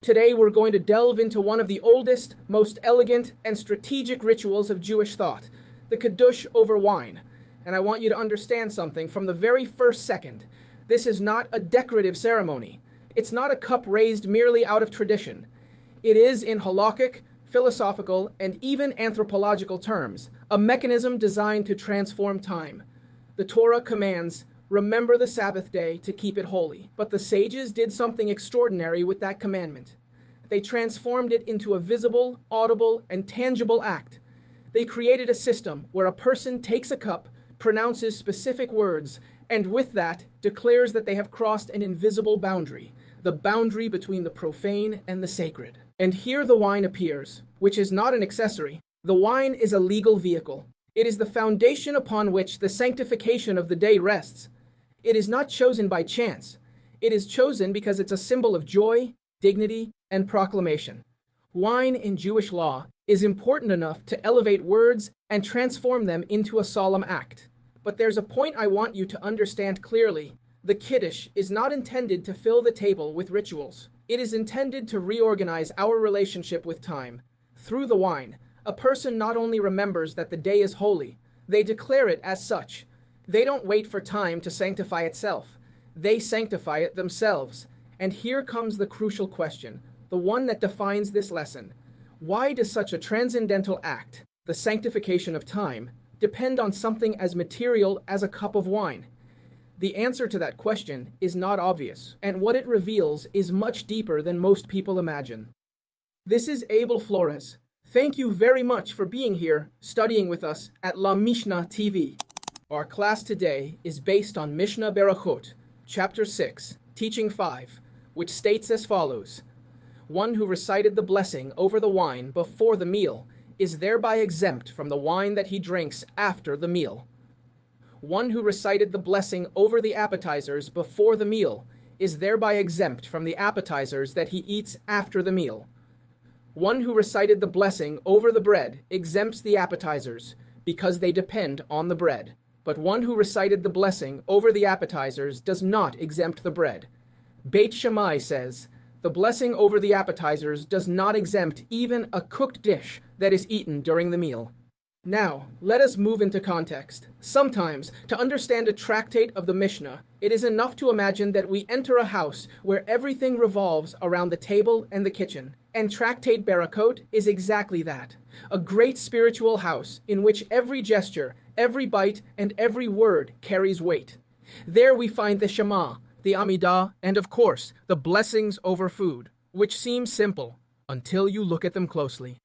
Today we're going to delve into one of the oldest, most elegant, and strategic rituals of Jewish thought, the Kiddush over wine. And I want you to understand something from the very first second. This is not a decorative ceremony. It's not a cup raised merely out of tradition. It is, in halakhic, philosophical, and even anthropological terms, a mechanism designed to transform time. The Torah commands, "Remember the Sabbath day to keep it holy." But the sages did something extraordinary with that commandment. They transformed it into a visible, audible, and tangible act. They created a system where a person takes a cup, pronounces specific words, and with that declares that they have crossed an invisible boundary, the boundary between the profane and the sacred. And here the wine appears, which is not an accessory. The wine is a legal vehicle. It is the foundation upon which the sanctification of the day rests. It is not chosen by chance. It is chosen because it's a symbol of joy, dignity, and proclamation. Wine in Jewish law is important enough to elevate words and transform them into a solemn act. But there's a point I want you to understand clearly. The Kiddush is not intended to fill the table with rituals. It is intended to reorganize our relationship with time. Through the wine, a person not only remembers that the day is holy, they declare it as such. They don't wait for time to sanctify itself. They sanctify it themselves. And here comes the crucial question, the one that defines this lesson. Why does such a transcendental act, the sanctification of time, depend on something as material as a cup of wine? The answer to that question is not obvious, and what it reveals is much deeper than most people imagine. This is Abel Flores. Thank you very much for being here, studying with us at La Mishna TV. Our class today is based on Mishnah Berakhot, chapter 6, teaching 5, which states as follows. One who recited the blessing over the wine before the meal is thereby exempt from the wine that he drinks after the meal. One who recited the blessing over the appetizers before the meal is thereby exempt from the appetizers that he eats after the meal. One who recited the blessing over the bread exempts the appetizers because they depend on the bread. But one who recited the blessing over the appetizers does not exempt the bread. Beit Shammai says, the blessing over the appetizers does not exempt even a cooked dish that is eaten during the meal. Now, let us move into context. Sometimes, to understand a tractate of the Mishnah, it is enough to imagine that we enter a house where everything revolves around the table and the kitchen. And Tractate Berakhot is exactly that. A great spiritual house in which every gesture, every bite, and every word carries weight. There we find the Shema, the Amidah, and of course, the blessings over food, which seem simple until you look at them closely.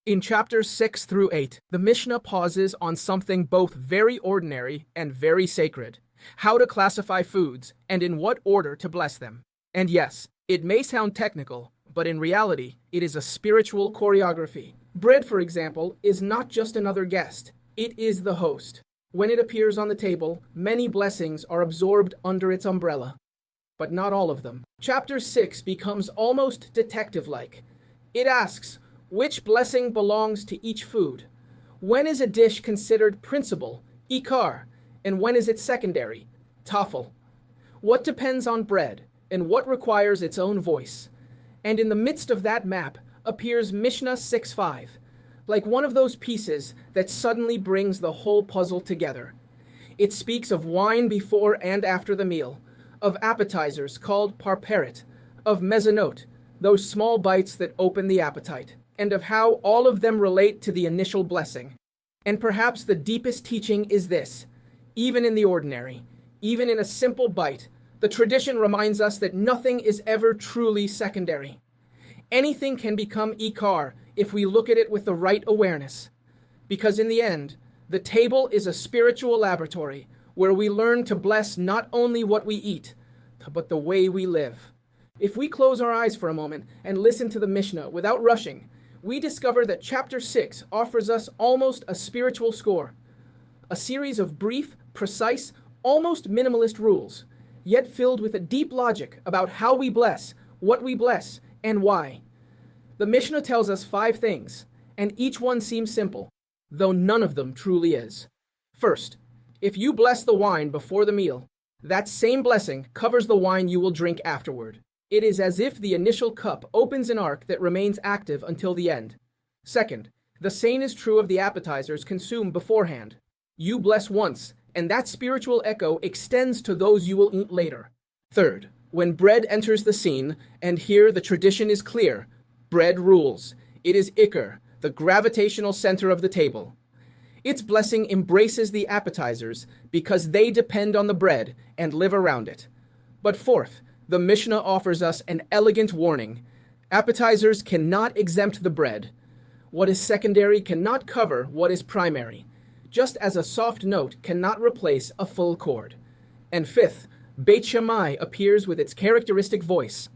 In chapters 6 through 8, the Mishnah pauses on something both very ordinary and very sacred: how to classify foods and in what order to bless them. And yes, it may sound technical, but in reality, it is a spiritual choreography. Bread, for example, is not just another guest. It is the host. When it appears on the table, many blessings are absorbed under its umbrella, but not all of them. Chapter 6 becomes almost detective-like. It asks, which blessing belongs to each food? When is a dish considered principal, ikar, and when is it secondary, tafel? What depends on bread, and what requires its own voice? And in the midst of that map appears Mishnah 6.5, like one of those pieces that suddenly brings the whole puzzle together. It speaks of wine before and after the meal, of appetizers called parperet, of mezonot, those small bites that open the appetite, and of how all of them relate to the initial blessing. And perhaps the deepest teaching is this: even in the ordinary, even in a simple bite, the tradition reminds us that nothing is ever truly secondary. Anything can become ikar if we look at it with the right awareness. Because in the end, the table is a spiritual laboratory where we learn to bless not only what we eat, but the way we live. If we close our eyes for a moment and listen to the Mishnah without rushing, we discover that chapter 6 offers us almost a spiritual score. A series of brief, precise, almost minimalist rules, yet filled with a deep logic about how we bless, what we bless, and why. The Mishnah tells us 5 things, and each one seems simple, though none of them truly is. First, if you bless the wine before the meal, that same blessing covers the wine you will drink afterward. It is as if the initial cup opens an arc that remains active until the end. Second, the same is true of the appetizers consumed beforehand. You bless once, and that spiritual echo extends to those you will eat later. Third, when bread enters the scene, and here the tradition is clear, bread rules. It is ikar, the gravitational center of the table. Its blessing embraces the appetizers because they depend on the bread and live around it. But fourth, the Mishnah offers us an elegant warning. Appetizers cannot exempt the bread. What is secondary cannot cover what is primary, just as a soft note cannot replace a full chord. And fifth, Beit Shammai appears with its characteristic voice,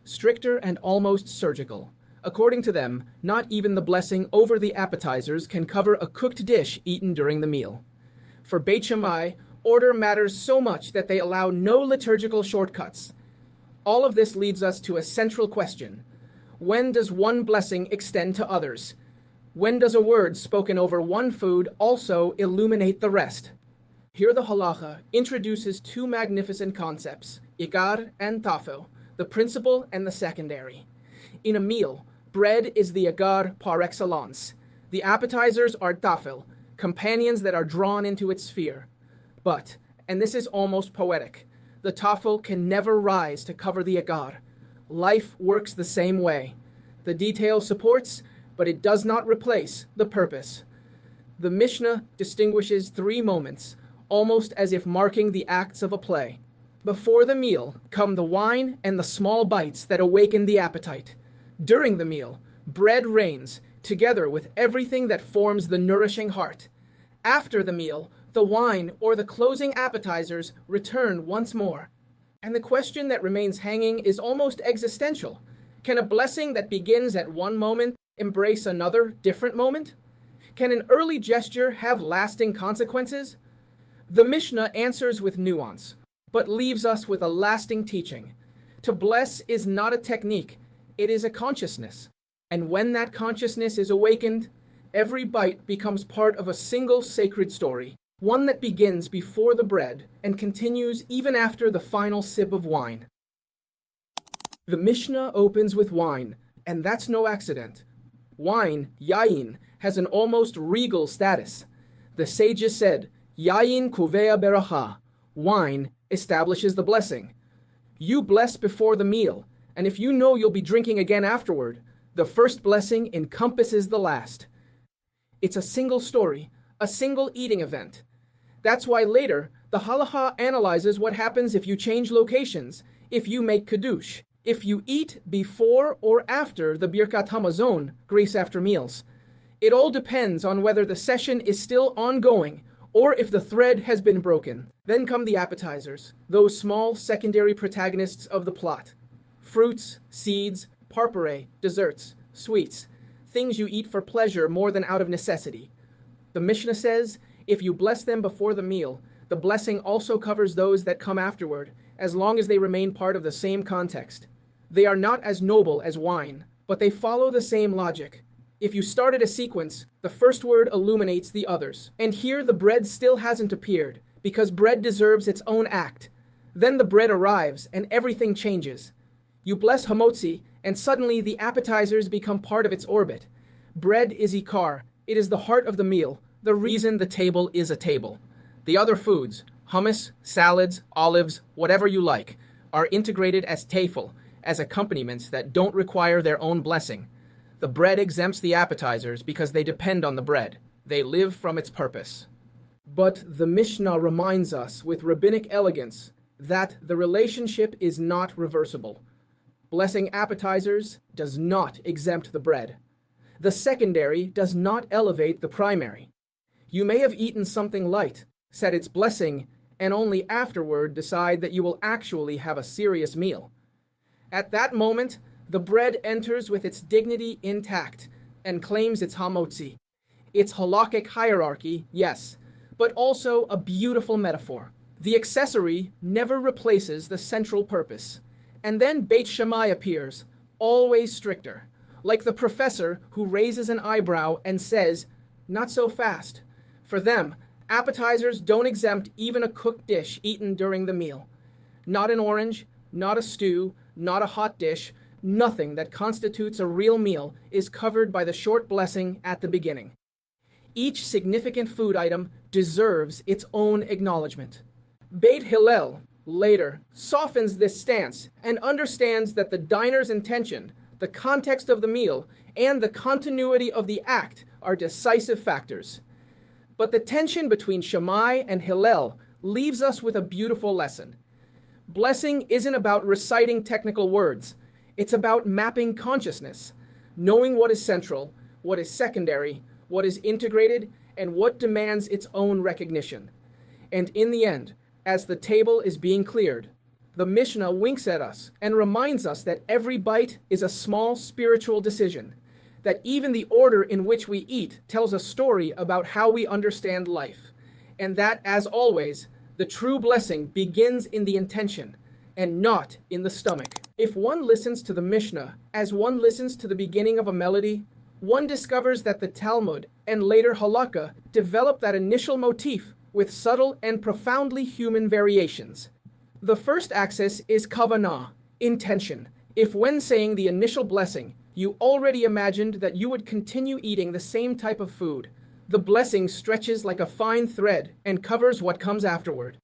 stricter and almost surgical. According to them, not even the blessing over the appetizers can cover a cooked dish eaten during the meal. For Beit Shammai, order matters so much that they allow no liturgical shortcuts. All of this leads us to a central question. When does one blessing extend to others? When does a word spoken over one food also illuminate the rest? Here the halacha introduces two magnificent concepts, ikar and tafel, the principal and the secondary. In a meal, bread is the ikar par excellence. The appetizers are tafel, companions that are drawn into its sphere. But, and this is almost poetic, the tafel can never rise to cover the ikar. Life works the same way. The detail supports, but it does not replace the purpose. The Mishnah distinguishes three moments, almost as if marking the acts of a play. Before the meal come the wine and the small bites that awaken the appetite. During the meal, bread reigns, together with everything that forms the nourishing heart. After the meal, the wine or the closing appetizers return once more. And the question that remains hanging is almost existential. Can a blessing that begins at one moment embrace another different moment? Can an early gesture have lasting consequences? The Mishnah answers with nuance, but leaves us with a lasting teaching. To bless is not a technique, it is a consciousness. And when that consciousness is awakened, every bite becomes part of a single sacred story, one that begins before the bread and continues even after the final sip of wine. The Mishnah opens with wine, and that's no accident. Wine, yayin, has an almost regal status. The sages said, yayin kuvea berakhot, wine establishes the blessing. You bless before the meal, and if you know you'll be drinking again afterward, the first blessing encompasses the last. It's a single story, a single eating event. That's why later, the halakha analyzes what happens if you change locations, if you make Kiddush, if you eat before or after the Birkat Hamazon, grace after meals. It all depends on whether the session is still ongoing or if the thread has been broken. Then come the appetizers, those small secondary protagonists of the plot. Fruits, seeds, parpare, desserts, sweets, things you eat for pleasure more than out of necessity. The Mishnah says, if you bless them before the meal, the blessing also covers those that come afterward, as long as they remain part of the same context. They are not as noble as wine, but they follow the same logic. If you started a sequence, the first word illuminates the others. And here the bread still hasn't appeared, because bread deserves its own act. Then the bread arrives, and everything changes. You bless hamotzi, and suddenly the appetizers become part of its orbit. Bread is ikar. It is the heart of the meal, the reason the table is a table. The other foods, hummus, salads, olives, whatever you like, are integrated as tafel, as accompaniments that don't require their own blessing. The bread exempts the appetizers because they depend on the bread. They live from its purpose. But the Mishnah reminds us with rabbinic elegance that the relationship is not reversible. Blessing appetizers does not exempt the bread. The secondary does not elevate the primary. You may have eaten something light, said its blessing, and only afterward decide that you will actually have a serious meal. At that moment, the bread enters with its dignity intact and claims its hamotzi. Its halakhic hierarchy, yes, but also a beautiful metaphor. The accessory never replaces the central purpose. And then Beit Shammai appears, always stricter, like the professor who raises an eyebrow and says, not so fast. For them, appetizers don't exempt even a cooked dish eaten during the meal. Not an orange, not a stew, not a hot dish, nothing that constitutes a real meal is covered by the short blessing at the beginning. Each significant food item deserves its own acknowledgement. Beit Hillel, later, softens this stance and understands that the diner's intention, the context of the meal, and the continuity of the act are decisive factors. But the tension between Shammai and Hillel leaves us with a beautiful lesson. Blessing isn't about reciting technical words. It's about mapping consciousness, knowing what is central, what is secondary, what is integrated, and what demands its own recognition. And in the end, as the table is being cleared, the Mishnah winks at us and reminds us that every bite is a small spiritual decision, that even the order in which we eat tells a story about how we understand life, and that, as always, the true blessing begins in the intention and not in the stomach. If one listens to the Mishnah as one listens to the beginning of a melody, one discovers that the Talmud and later halakha develop that initial motif with subtle and profoundly human variations. The first axis is kavanah, intention. If when saying the initial blessing, you already imagined that you would continue eating the same type of food, the blessing stretches like a fine thread and covers what comes afterward.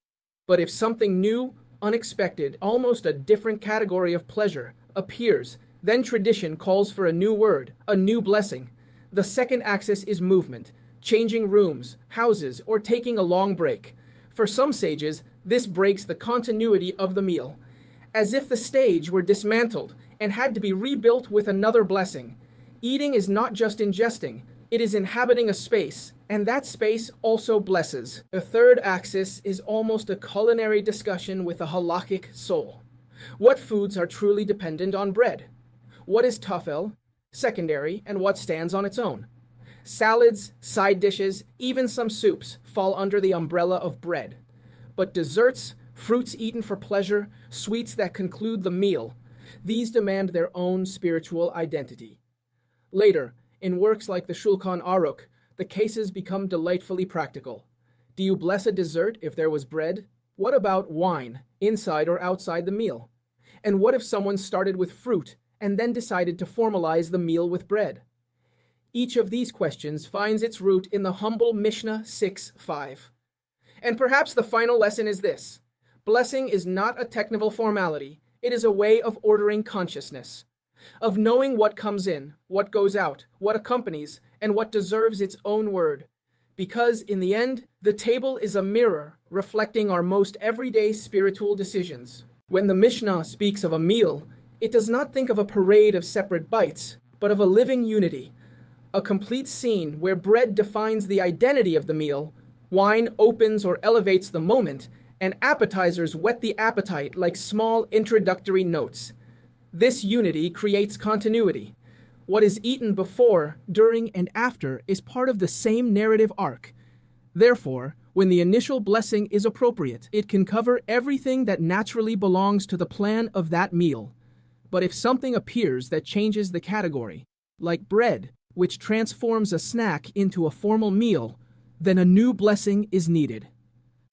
But if something new, unexpected, almost a different category of pleasure appears, then tradition calls for a new word, a new blessing. The second axis is movement, changing rooms, houses, or taking a long break. For some sages, this breaks the continuity of the meal, as if the stage were dismantled and had to be rebuilt with another blessing. Eating is not just ingesting, it is inhabiting a space, and that space also blesses. The third axis is almost a culinary discussion with a halakhic soul. What foods are truly dependent on bread? What is tafel, secondary, and what stands on its own? Salads, side dishes, even some soups fall under the umbrella of bread. But desserts, fruits eaten for pleasure, sweets that conclude the meal, these demand their own spiritual identity. Later, in works like the Shulchan Aruch, the cases become delightfully practical. Do you bless a dessert if there was bread? What about wine, inside or outside the meal? And what if someone started with fruit and then decided to formalize the meal with bread? Each of these questions finds its root in the humble Mishnah 6.5. And perhaps the final lesson is this: blessing is not a technical formality, it is a way of ordering consciousness, of knowing what comes in, what goes out, what accompanies, and what deserves its own word. Because in the end, the table is a mirror reflecting our most everyday spiritual decisions. When the Mishnah speaks of a meal, it does not think of a parade of separate bites, but of a living unity, a complete scene where bread defines the identity of the meal, wine opens or elevates the moment, and appetizers whet the appetite like small introductory notes. This unity creates continuity. What is eaten before, during, and after is part of the same narrative arc. Therefore, when the initial blessing is appropriate, it can cover everything that naturally belongs to the plan of that meal. But if something appears that changes the category, like bread, which transforms a snack into a formal meal, then a new blessing is needed.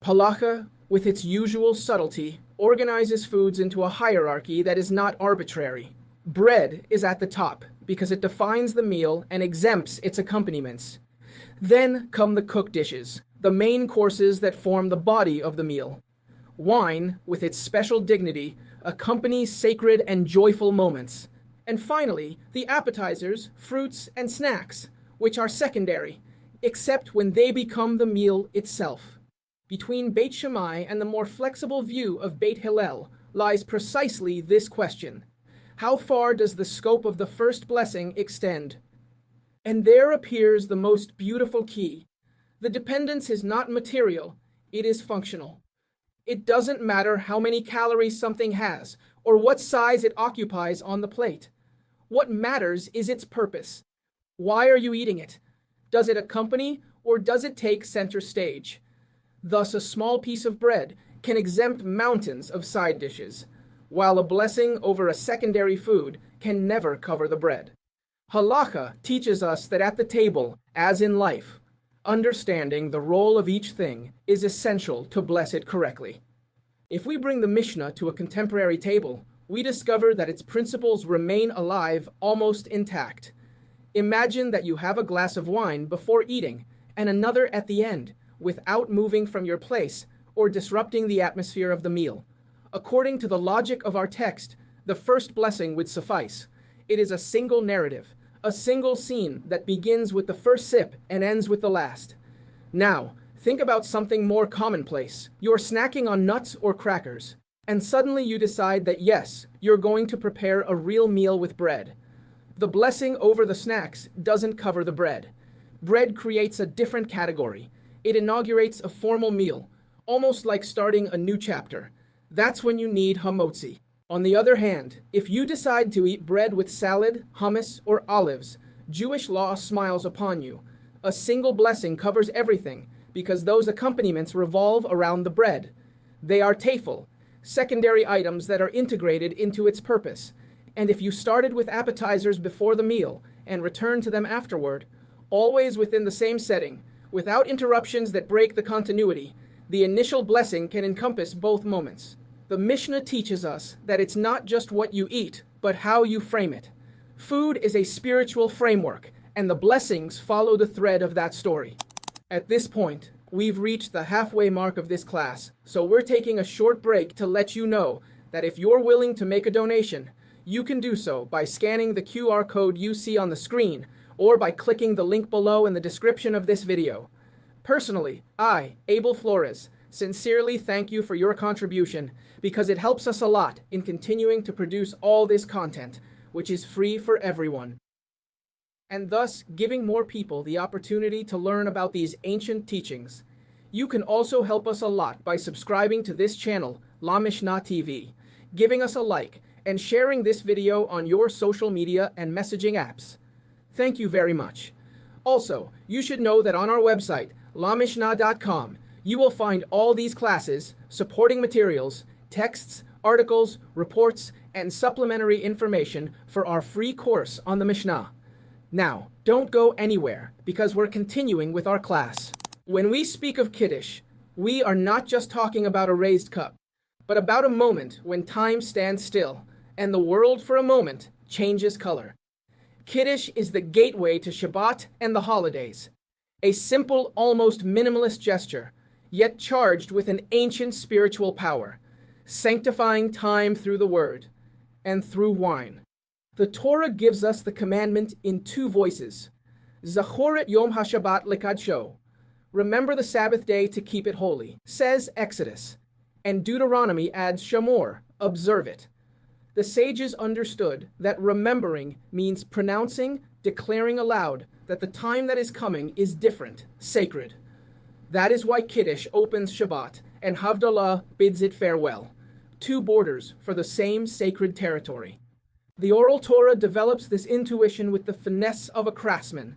Halakha, with its usual subtlety, organizes foods into a hierarchy that is not arbitrary. Bread is at the top because it defines the meal and exempts its accompaniments. Then come the cooked dishes, the main courses that form the body of the meal. Wine, with its special dignity, accompanies sacred and joyful moments. And finally, the appetizers, fruits, and snacks, which are secondary, except when they become the meal itself. Between Beit Shammai and the more flexible view of Beit Hillel lies precisely this question: how far does the scope of the first blessing extend? And there appears the most beautiful key. The dependence is not material, it is functional. It doesn't matter how many calories something has or what size it occupies on the plate. What matters is its purpose. Why are you eating it? Does it accompany or does it take center stage? Thus, a small piece of bread can exempt mountains of side dishes, while a blessing over a secondary food can never cover the bread. Halakha teaches us that at the table, as in life, understanding the role of each thing is essential to bless it correctly. If we bring the Mishnah to a contemporary table, we discover that its principles remain alive, almost intact. Imagine that you have a glass of wine before eating and another at the end, without moving from your place or disrupting the atmosphere of the meal. According to the logic of our text, the first blessing would suffice. It is a single narrative, a single scene that begins with the first sip and ends with the last. Now, think about something more commonplace. You're snacking on nuts or crackers, and suddenly you decide that yes, you're going to prepare a real meal with bread. The blessing over the snacks doesn't cover the bread. Bread creates a different category. It inaugurates a formal meal, almost like starting a new chapter. That's when you need hamotzi. On the other hand, if you decide to eat bread with salad, hummus, or olives, Jewish law smiles upon you. A single blessing covers everything because those accompaniments revolve around the bread. They are tafel, secondary items that are integrated into its purpose. And if you started with appetizers before the meal and returned to them afterward, always within the same setting, without interruptions that break the continuity, the initial blessing can encompass both moments. The Mishnah teaches us that it's not just what you eat, but how you frame it. Food is a spiritual framework, and the blessings follow the thread of that story. At this point, we've reached the halfway mark of this class, so we're taking a short break to let you know that if you're willing to make a donation, you can do so by scanning the QR code you see on the screen or by clicking the link below in the description of this video. Personally, I, Abel Flores, sincerely thank you for your contribution because it helps us a lot in continuing to produce all this content, which is free for everyone, and thus giving more people the opportunity to learn about these ancient teachings. You can also help us a lot by subscribing to this channel, La Mishnah TV, giving us a like, and sharing this video on your social media and messaging apps. Thank you very much. Also, you should know that on our website, lamishna.com, you will find all these classes, supporting materials, texts, articles, reports, and supplementary information for our free course on the Mishnah. Now, don't go anywhere because we're continuing with our class. When we speak of Kiddush, we are not just talking about a raised cup, but about a moment when time stands still and the world for a moment changes color. Kiddush is the gateway to Shabbat and the holidays. A simple, almost minimalist gesture, yet charged with an ancient spiritual power, sanctifying time through the word and through wine. The Torah gives us the commandment in two voices. Zachor et Yom HaShabbat lekadsho. Remember the Sabbath day to keep it holy, says Exodus. And Deuteronomy adds Shamor, observe it. The sages understood that remembering means pronouncing, declaring aloud that the time that is coming is different, sacred. That is why Kiddush opens Shabbat and Havdalah bids it farewell. Two borders for the same sacred territory. The oral Torah develops this intuition with the finesse of a craftsman.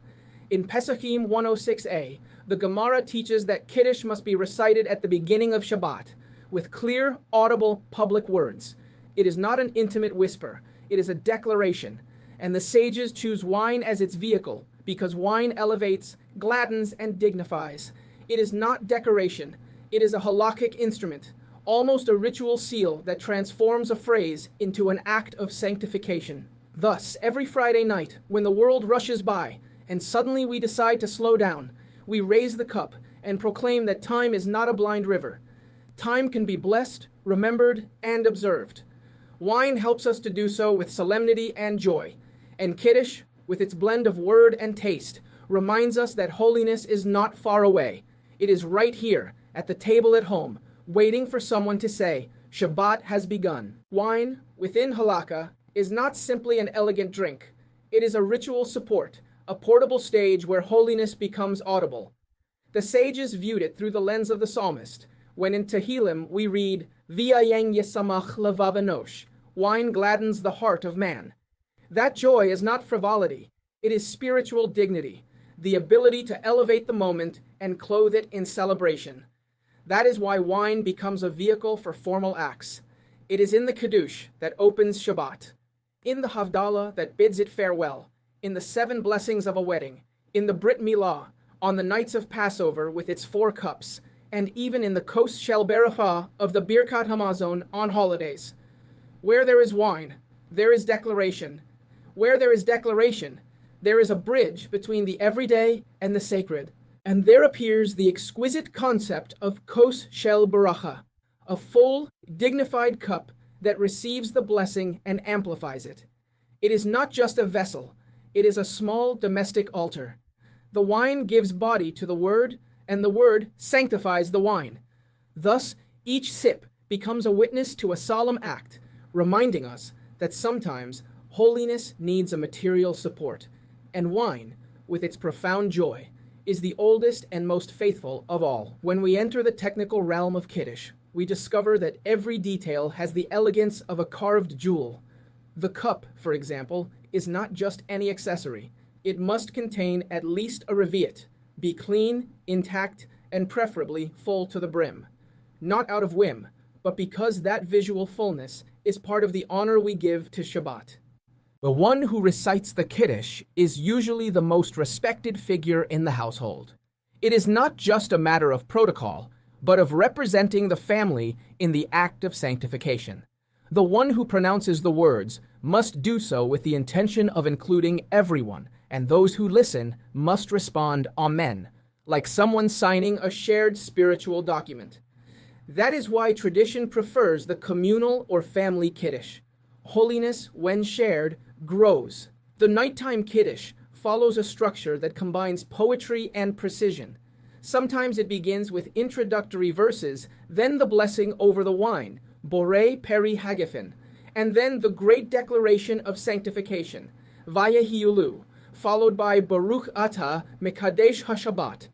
In Pesachim 106a, the Gemara teaches that Kiddush must be recited at the beginning of Shabbat, with clear, audible, public words. It is not an intimate whisper, it is a declaration, and the sages choose wine as its vehicle, because wine elevates, gladdens, and dignifies. It is not decoration, it is a halakhic instrument, almost a ritual seal that transforms a phrase into an act of sanctification. Thus, every Friday night, when the world rushes by, and suddenly we decide to slow down, we raise the cup and proclaim that time is not a blind river. Time can be blessed, remembered, and observed. Wine helps us to do so with solemnity and joy, and Kiddush, with its blend of word and taste, reminds us that holiness is not far away. It is right here, at the table at home, waiting for someone to say, Shabbat has begun. Wine, within halakha, is not simply an elegant drink. It is a ritual support, a portable stage where holiness becomes audible. The sages viewed it through the lens of the psalmist, when in Tehillim we read, V'yayeng yesamach levav enosh, wine gladdens the heart of man. That joy is not frivolity, it is spiritual dignity, the ability to elevate the moment and clothe it in celebration. That is why wine becomes a vehicle for formal acts. It is in the Kiddush that opens Shabbat, in the Havdalah that bids it farewell, in the 7 blessings of a wedding, in the Brit Milah, on the nights of Passover with its 4 cups, and even in the Mishnah Berakhot of the Birkat Hamazon on holidays. Where there is wine, there is declaration. Where there is declaration, there is a bridge between the everyday and the sacred. And there appears the exquisite concept of kos shel beracha, a full, dignified cup that receives the blessing and amplifies it. It is not just a vessel, it is a small domestic altar. The wine gives body to the word, and the word sanctifies the wine. Thus, each sip becomes a witness to a solemn act, reminding us that sometimes holiness needs a material support, and wine, with its profound joy, is the oldest and most faithful of all. When we enter the technical realm of Kiddush, we discover that every detail has the elegance of a carved jewel. The cup, for example, is not just any accessory. It must contain at least a revi'at, be clean, intact, and preferably full to the brim. Not out of whim, but because that visual fullness is part of the honor we give to Shabbat. The one who recites the Kiddush is usually the most respected figure in the household. It is not just a matter of protocol, but of representing the family in the act of sanctification. The one who pronounces the words must do so with the intention of including everyone, and those who listen must respond Amen, like someone signing a shared spiritual document. That is why tradition prefers the communal or family Kiddush. Holiness, when shared, grows. The nighttime Kiddush follows a structure that combines poetry and precision. Sometimes it begins with introductory verses, then the blessing over the wine, Borei Peri Hagefen, and then the great declaration of sanctification, Vayehiulu, followed by Baruch Atah Mekadesh HaShabbat.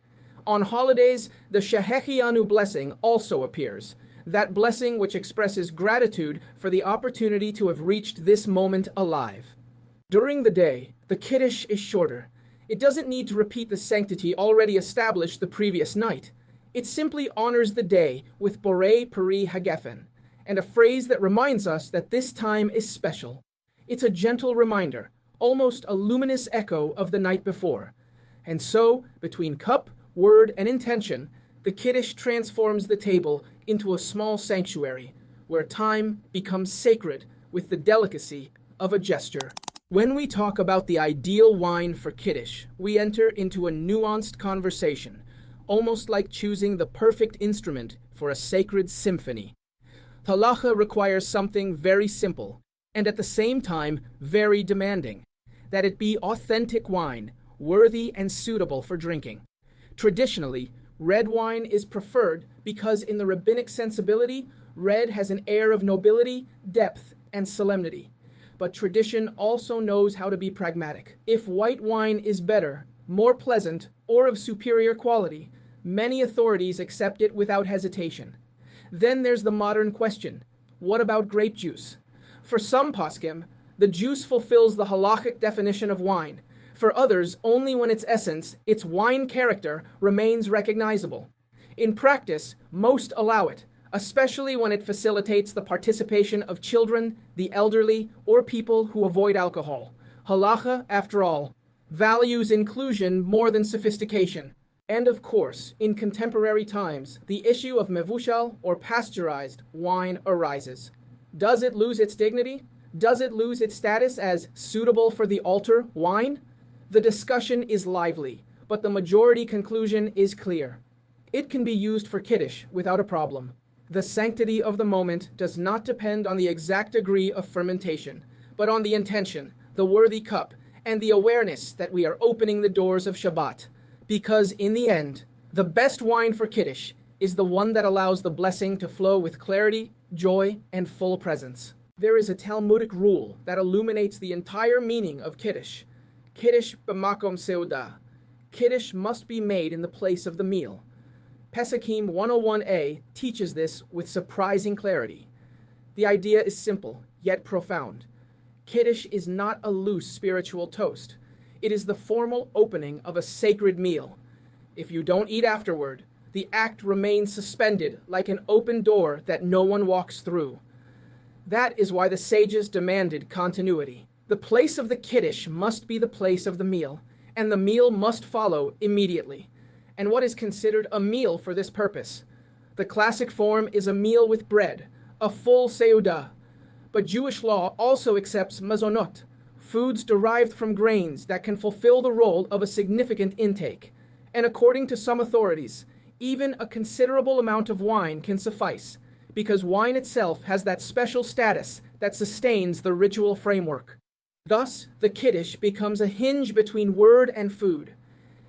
On holidays, the Shehechianu blessing also appears, that blessing which expresses gratitude for the opportunity to have reached this moment alive. During the day, the Kiddush is shorter. It doesn't need to repeat the sanctity already established the previous night. It simply honors the day with Borei Peri Hagefen, and a phrase that reminds us that this time is special. It's a gentle reminder, almost a luminous echo of the night before. And so, between cup, word, and intention, the Kiddush transforms the table into a small sanctuary, where time becomes sacred with the delicacy of a gesture. When we talk about the ideal wine for Kiddush, we enter into a nuanced conversation, almost like choosing the perfect instrument for a sacred symphony. Halacha requires something very simple, and at the same time very demanding, that it be authentic wine, worthy and suitable for drinking. Traditionally, red wine is preferred because in the rabbinic sensibility, red has an air of nobility, depth, and solemnity. But tradition also knows how to be pragmatic. If white wine is better, more pleasant, or of superior quality, many authorities accept it without hesitation. Then there's the modern question: what about grape juice? For some poskim, the juice fulfills the halakhic definition of wine. For others, only when its essence, its wine character, remains recognizable. In practice, most allow it, especially when it facilitates the participation of children, the elderly, or people who avoid alcohol. Halacha, after all, values inclusion more than sophistication. And of course, in contemporary times, the issue of mevushal, or pasteurized, wine arises. Does it lose its dignity? Does it lose its status as suitable for the altar wine? The discussion is lively, but the majority conclusion is clear. It can be used for Kiddush without a problem. The sanctity of the moment does not depend on the exact degree of fermentation, but on the intention, the worthy cup, and the awareness that we are opening the doors of Shabbat. Because in the end, the best wine for Kiddush is the one that allows the blessing to flow with clarity, joy, and full presence. There is a Talmudic rule that illuminates the entire meaning of Kiddush. Kiddush b'makom seudah. Kiddush must be made in the place of the meal. Pesakim 101a teaches this with surprising clarity. The idea is simple, yet profound. Kiddush is not a loose spiritual toast. It is the formal opening of a sacred meal. If you don't eat afterward, the act remains suspended like an open door that no one walks through. That is why the sages demanded continuity. The place of the Kiddush must be the place of the meal, and the meal must follow immediately. And what is considered a meal for this purpose? The classic form is a meal with bread, a full seudah. But Jewish law also accepts mazonot, foods derived from grains that can fulfill the role of a significant intake. And according to some authorities, even a considerable amount of wine can suffice, because wine itself has that special status that sustains the ritual framework. Thus, the Kiddush becomes a hinge between word and food.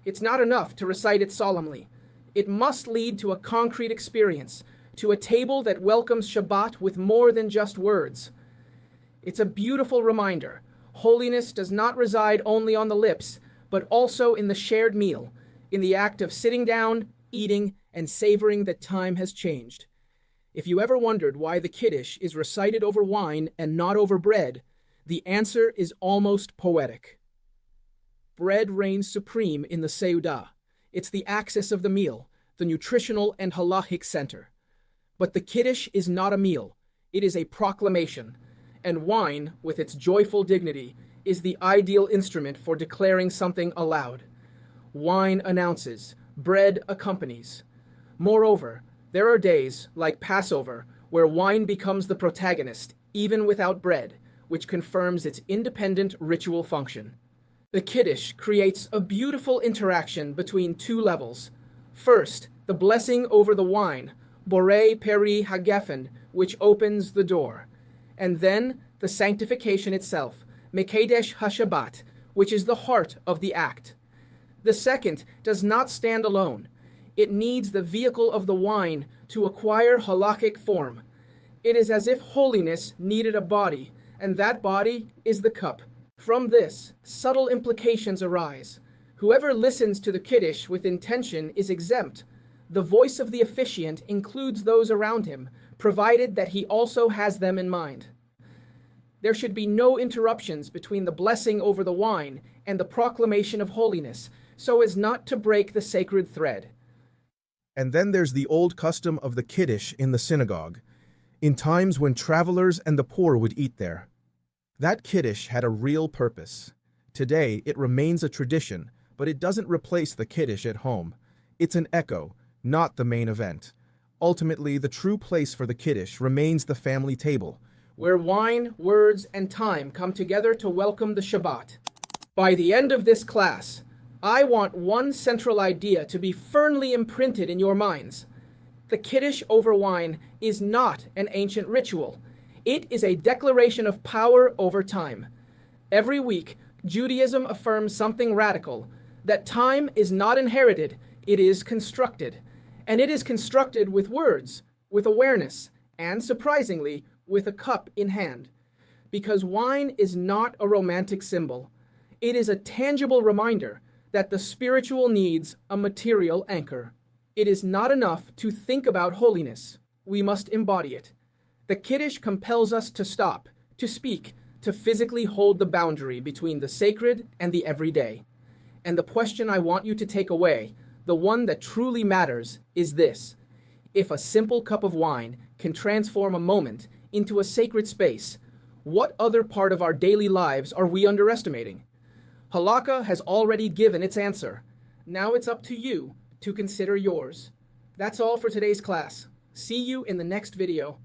It's not enough to recite it solemnly. It must lead to a concrete experience, to a table that welcomes Shabbat with more than just words. It's a beautiful reminder. Holiness does not reside only on the lips, but also in the shared meal, in the act of sitting down, eating, and savoring that time has changed. If you ever wondered why the Kiddush is recited over wine and not over bread, the answer is almost poetic. Bread reigns supreme in the seudah. It's the axis of the meal, the nutritional and halakhic center. But the Kiddush is not a meal. It is a proclamation. And wine, with its joyful dignity, is the ideal instrument for declaring something aloud. Wine announces, bread accompanies. Moreover, there are days, like Passover, where wine becomes the protagonist, even without bread, which confirms its independent ritual function. The Kiddush creates a beautiful interaction between two levels. First, the blessing over the wine, Borei Peri Hagefen, which opens the door. And then the sanctification itself, Mekedesh HaShabbat, which is the heart of the act. The second does not stand alone. It needs the vehicle of the wine to acquire halakhic form. It is as if holiness needed a body, and that body is the cup. From this, subtle implications arise. Whoever listens to the Kiddush with intention is exempt. The voice of the officiant includes those around him, provided that he also has them in mind. There should be no interruptions between the blessing over the wine and the proclamation of holiness, so as not to break the sacred thread. And then there's the old custom of the Kiddush in the synagogue, in times when travelers and the poor would eat there. That Kiddush had a real purpose. Today, it remains a tradition, but it doesn't replace the Kiddush at home. It's an echo, not the main event. Ultimately, the true place for the Kiddush remains the family table, where wine, words, and time come together to welcome the Shabbat. By the end of this class, I want one central idea to be firmly imprinted in your minds. The Kiddush over wine is not an ancient ritual. It is a declaration of power over time. Every week, Judaism affirms something radical, that time is not inherited, it is constructed. And it is constructed with words, with awareness, and surprisingly, with a cup in hand. Because wine is not a romantic symbol. It is a tangible reminder that the spiritual needs a material anchor. It is not enough to think about holiness. We must embody it. The Kiddush compels us to stop, to speak, to physically hold the boundary between the sacred and the everyday. And the question I want you to take away, the one that truly matters, is this. If a simple cup of wine can transform a moment into a sacred space, what other part of our daily lives are we underestimating? Halakha has already given its answer. Now it's up to you to consider yours. That's all for today's class. See you in the next video.